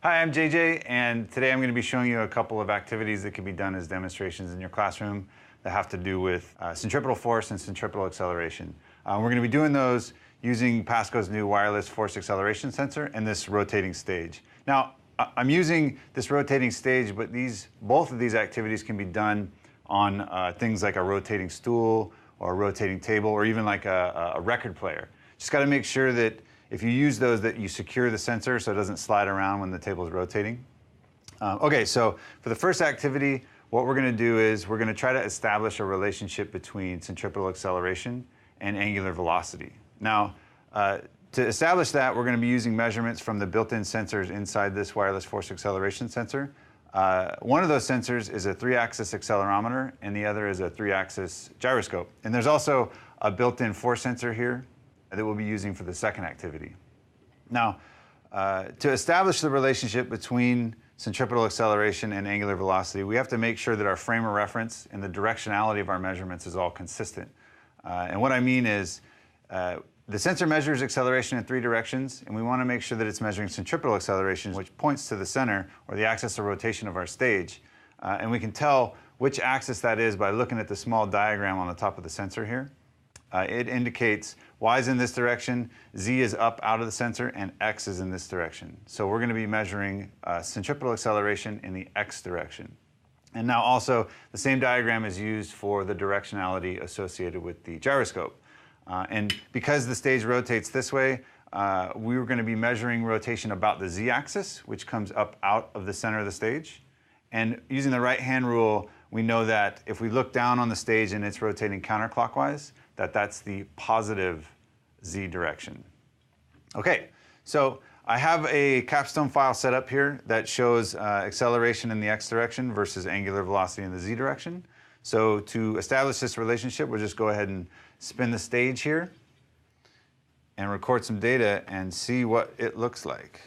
Hi, I'm JJ, and today I'm going to be showing you a couple of activities that can be done as demonstrations in your classroom that have to do with centripetal force and centripetal acceleration. We're going to be doing those using Pasco's new wireless force acceleration sensor and this rotating stage. Now, I'm using this rotating stage, but both of these activities can be done on things like a rotating stool or a rotating table or even like a record player. Just got to make sure that if you use those, that you secure the sensor so it doesn't slide around when the table is rotating. Okay, so for the first activity, what we're going to do is we're going to try to establish a relationship between centripetal acceleration and angular velocity. Now, to establish that, we're going to be using measurements from the built-in sensors inside this wireless force acceleration sensor. One of those sensors is a 3-axis accelerometer, and the other is a 3-axis gyroscope. And there's also a built-in force sensor here that we'll be using for the second activity. Now, to establish the relationship between centripetal acceleration and angular velocity, we have to make sure that our frame of reference and the directionality of our measurements is all consistent. And what I mean is, the sensor measures acceleration in 3 directions, and we want to make sure that it's measuring centripetal acceleration, which points to the center or the axis of rotation of our stage. And we can tell which axis that is by looking at the small diagram on the top of the sensor here. It indicates Y is in this direction, Z is up out of the sensor, and X is in this direction. So we're going to be measuring centripetal acceleration in the X direction. And now also, the same diagram is used for the directionality associated with the gyroscope. And because the stage rotates this way, we were going to be measuring rotation about the Z-axis, which comes up out of the center of the stage. And using the right-hand rule, we know that if we look down on the stage and it's rotating counterclockwise, that's the positive Z direction. Okay, so I have a capstone file set up here that shows acceleration in the X direction versus angular velocity in the Z direction. So to establish this relationship, we'll just go ahead and spin the stage here and record some data and see what it looks like.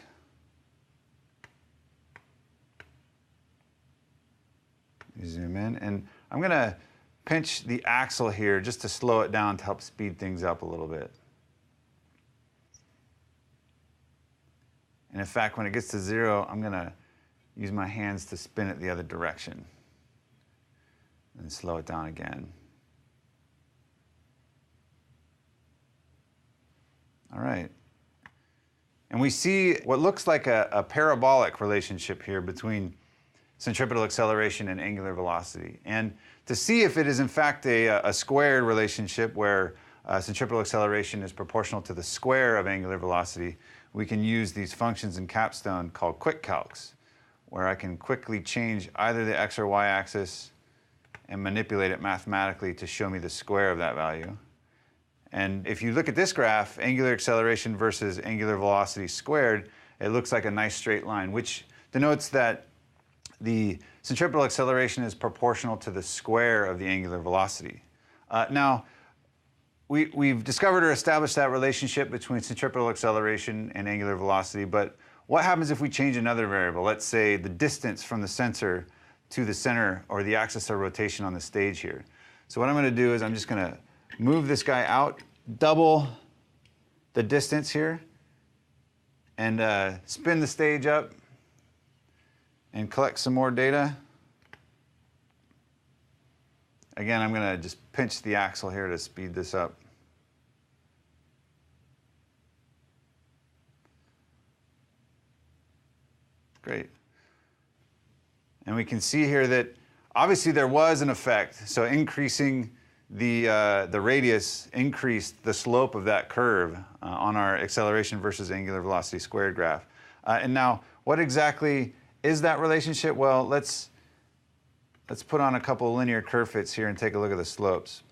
Zoom in, and I'm going to pinch the axle here just to slow it down to help speed things up a little bit. And in fact, when it gets to 0, I'm going to use my hands to spin it the other direction and slow it down again. All right. And we see what looks like a parabolic relationship here between centripetal acceleration and angular velocity. And to see if it is in fact a squared relationship where centripetal acceleration is proportional to the square of angular velocity, we can use these functions in Capstone called quick calcs, where I can quickly change either the X or Y axis and manipulate it mathematically to show me the square of that value. And if you look at this graph, angular acceleration versus angular velocity squared, it looks like a nice straight line, which denotes that the centripetal acceleration is proportional to the square of the angular velocity. Now, we've discovered or established that relationship between centripetal acceleration and angular velocity, but what happens if we change another variable? Let's say the distance from the sensor to the center or the axis of rotation on the stage here. So what I'm going to do is I'm just going to move this guy out, double the distance here, and spin the stage up and collect some more data. Again, I'm going to just pinch the axle here to speed this up. Great. And we can see here that obviously there was an effect. So increasing the radius increased the slope of that curve on our acceleration versus angular velocity squared graph. And now, what exactly is that relationship? Well, let's put on a couple of linear curve fits here and take a look at the slopes.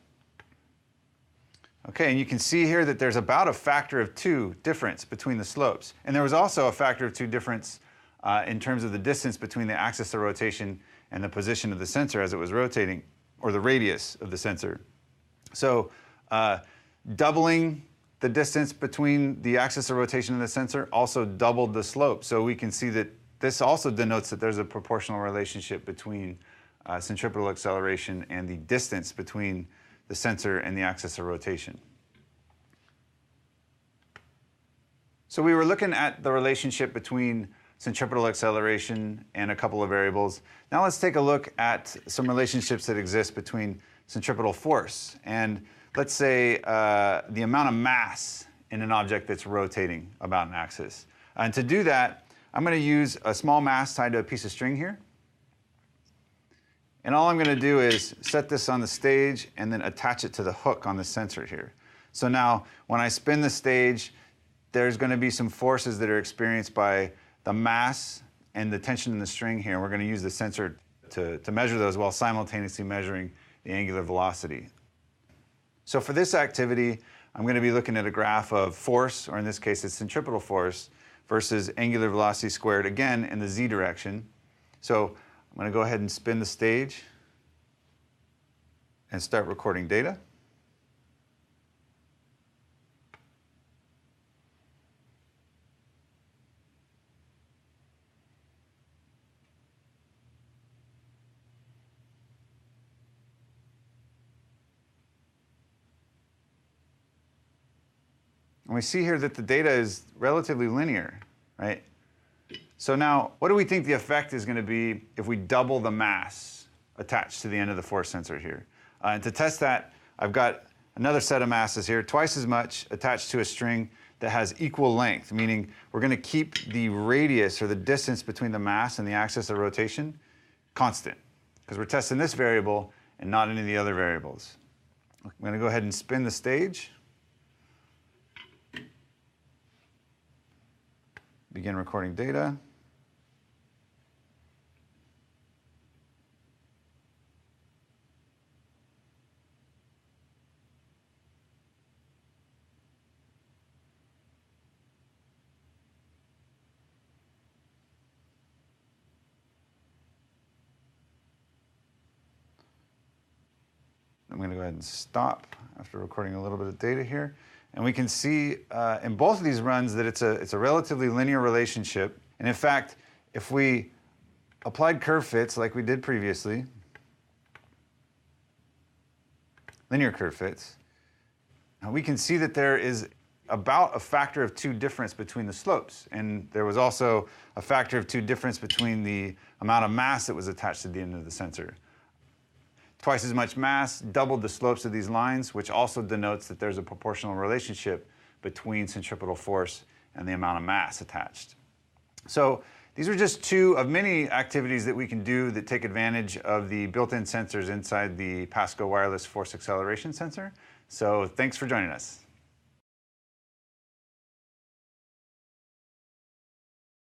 Okay, and you can see here that there's about a factor of 2 difference between the slopes. And there was also a factor of 2 difference in terms of the distance between the axis of rotation and the position of the sensor as it was rotating, or the radius of the sensor. So doubling the distance between the axis of rotation and the sensor also doubled the slope. So we can see that this also denotes that there's a proportional relationship between centripetal acceleration and the distance between the sensor and the axis of rotation. So we were looking at the relationship between centripetal acceleration, and a couple of variables. Now let's take a look at some relationships that exist between centripetal force and, let's say, the amount of mass in an object that's rotating about an axis. And to do that, I'm going to use a small mass tied to a piece of string here. And all I'm going to do is set this on the stage and then attach it to the hook on the sensor here. So now, when I spin the stage, there's going to be some forces that are experienced by the mass and the tension in the string here. We're going to use the sensor to measure those while simultaneously measuring the angular velocity. So for this activity, I'm going to be looking at a graph of force, or in this case, it's centripetal force, versus angular velocity squared, again, in the z direction. So I'm going to go ahead and spin the stage and start recording data. And we see here that the data is relatively linear, right? So now, what do we think the effect is going to be if we double the mass attached to the end of the force sensor here? And to test that, I've got another set of masses here, twice as much attached to a string that has equal length, meaning we're going to keep the radius or the distance between the mass and the axis of rotation constant, because we're testing this variable and not any of the other variables. I'm going to go ahead and spin the stage. Begin recording data. I'm going to go ahead and stop after recording a little bit of data here. And we can see in both of these runs that it's a relatively linear relationship. And in fact, if we applied curve fits like we did previously, linear curve fits, we can see that there is about a factor of 2 difference between the slopes. And there was also a factor of 2 difference between the amount of mass that was attached to the end of the sensor. Twice as much mass, doubled the slopes of these lines, which also denotes that there's a proportional relationship between centripetal force and the amount of mass attached. So these are just 2 of many activities that we can do that take advantage of the built-in sensors inside the Pasco wireless force acceleration sensor. So thanks for joining us.